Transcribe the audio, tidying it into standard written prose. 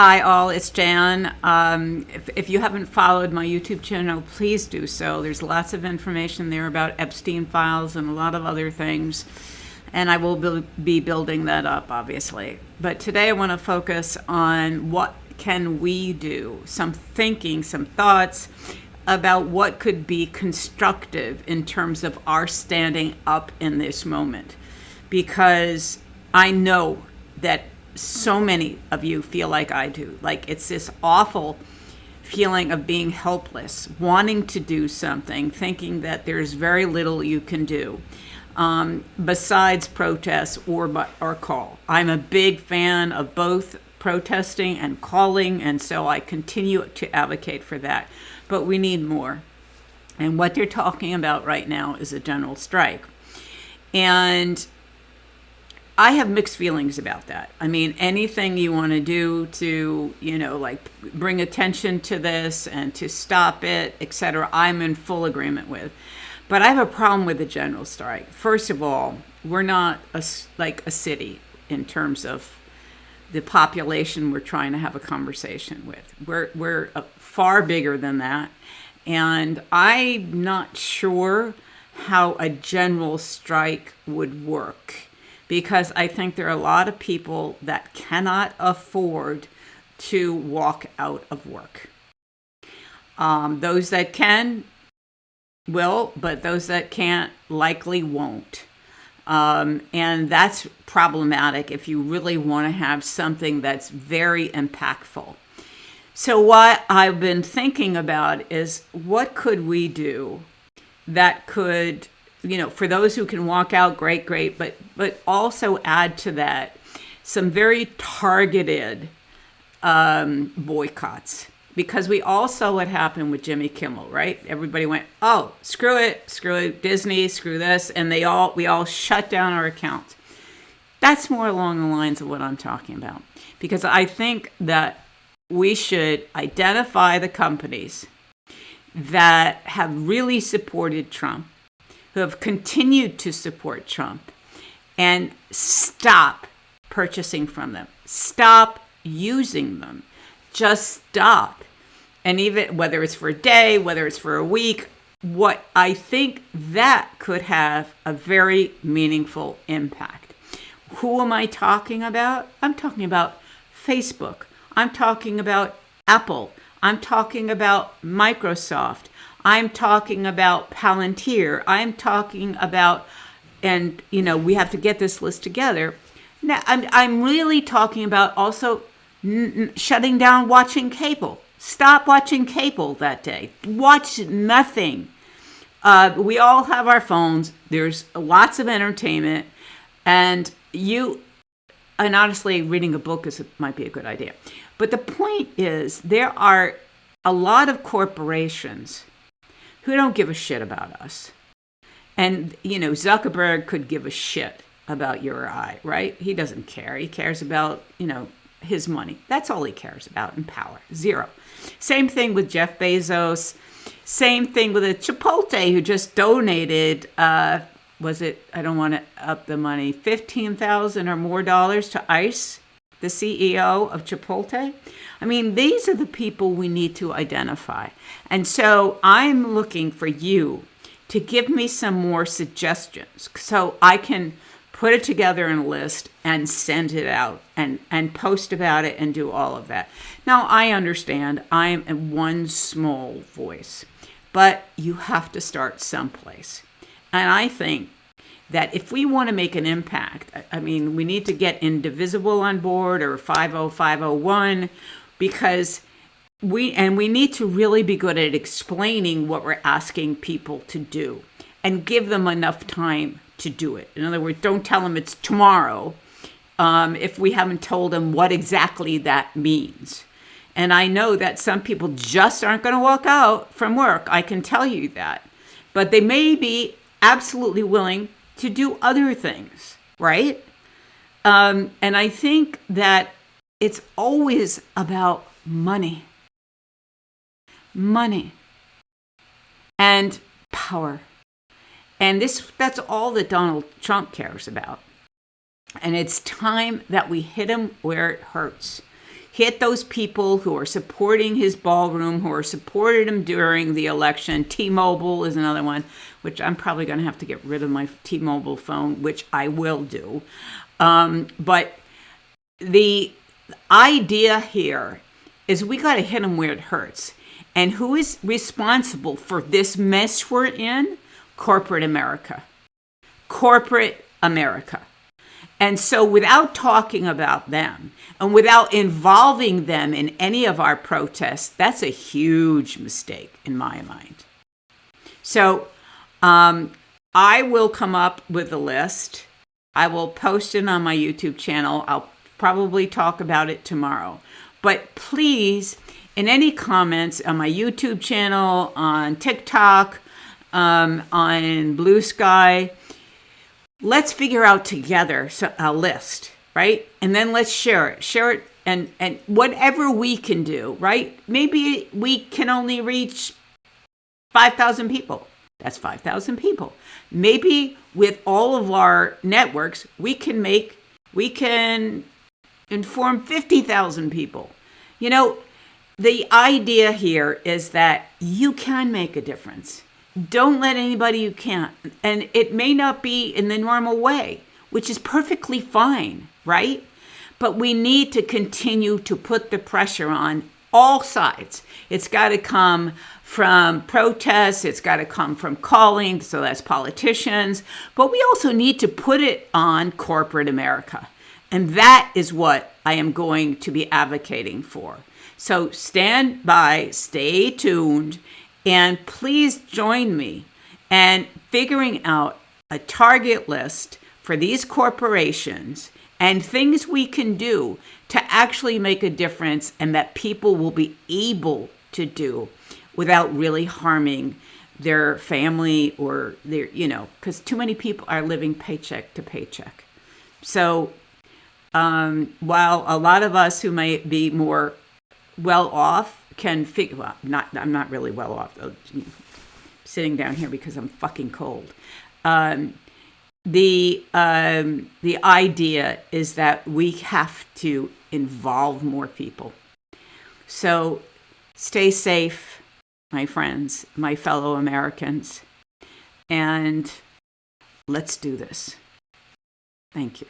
Hi, all. It's Jan. If you haven't followed my YouTube channel, please do so. There's lots of information there about Epstein files and a lot of other things. And I will be building that up, obviously. But today I want to focus on what can we do, some thinking, some thoughts about what could be constructive in terms of our standing up in this moment. Because I know that so many of you feel like I do. Like it's this awful feeling of being helpless, wanting to do something, thinking that there's very little you can do besides protest or call. I'm a big fan of both protesting and calling, and so I continue to advocate for that. But we need more. And what they're talking about right now is a general strike. And I have mixed feelings about that. I mean, anything you want to do to, like bring attention to this and to stop it, etc., I'm in full agreement with. But I have a problem with the general strike. First of all, we're not like a city in terms of the population we're trying to have a conversation with. We're far bigger than that. And I'm not sure how a general strike would work, because I think there are a lot of people that cannot afford to walk out of work. Those that can will, but those that can't likely won't. And that's problematic if you really want to have something that's very impactful. So what I've been thinking about is what could we do that could, for those who can walk out, great, but also add to that some very targeted boycotts. Because we all saw what happened with Jimmy Kimmel, right? Everybody went, oh, screw it, Disney, screw this, and we all shut down our accounts. That's more along the lines of what I'm talking about. Because I think that we should identify the companies that have really supported Trump, who have continued to support Trump, and stop purchasing from them. Stop using them. Just stop. And even whether it's for a day, whether it's for a week, what I think that could have a very meaningful impact. Who am I talking about? I'm talking about Facebook. I'm talking about Apple. I'm talking about Microsoft. I'm talking about Palantir. I'm talking about, and we have to get this list together. Now, I'm really talking about also shutting down watching cable. Stop watching cable that day. Watch nothing. We all have our phones. There's lots of entertainment, and honestly, reading a book might be a good idea. But the point is, there are a lot of corporations who don't give a shit about us. And, Zuckerberg could give a shit about you or I, right? He doesn't care. He cares about, his money. That's all he cares about, and power. Zero. Same thing with Jeff Bezos. Same thing with Chipotle, who just donated, I don't want to up the money, $15,000 or more to ICE, the CEO of Chipotle. I mean, these are the people we need to identify. And so I'm looking for you to give me some more suggestions so I can put it together in a list and send it out and post about it and do all of that. Now, I understand I am one small voice, but you have to start someplace. And I think that if we want to make an impact, we need to get Indivisible on board or 50501, because we need to really be good at explaining what we're asking people to do and give them enough time to do it. In other words, don't tell them it's tomorrow if we haven't told them what exactly that means. And I know that some people just aren't going to walk out from work. I can tell you that. But they may be absolutely willing to do other things, right? And I think that it's always about money. Money and power. And that's all that Donald Trump cares about. And it's time that we hit him where it hurts. hit those people who are supporting his ballroom, who are supported him during the election. T-Mobile is another one, which I'm probably going to have to get rid of my T-Mobile phone, which I will do. But the idea here is we got to hit them where it hurts. And who is responsible for this mess we're in? Corporate America. Corporate America. And so without talking about them and without involving them in any of our protests, that's a huge mistake in my mind. So I will come up with a list. I will post it on my YouTube channel. I'll probably talk about it tomorrow. But please, in any comments on my YouTube channel, on TikTok, on Blue Sky, let's figure out together a list, right? And then let's share it, and whatever we can do, right? Maybe we can only reach 5,000 people. That's 5,000 people. Maybe with all of our networks, we can inform 50,000 people. You know, the idea here is that you can make a difference. Don't let anybody you can't. And it may not be in the normal way, which is perfectly fine, right? But we need to continue to put the pressure on all sides. It's got to come from protests. It's got to come from calling, so that's politicians. But we also need to put it on corporate America. And that is what I am going to be advocating for. So stand by, stay tuned, and please join me in figuring out a target list for these corporations and things we can do to actually make a difference and that people will be able to do without really harming their family or their, because too many people are living paycheck to paycheck. So while a lot of us who may be more well off can figure, I'm not really well off, though, sitting down here because I'm fucking cold. The idea is that we have to involve more people. So stay safe, my friends, my fellow Americans, and let's do this. Thank you.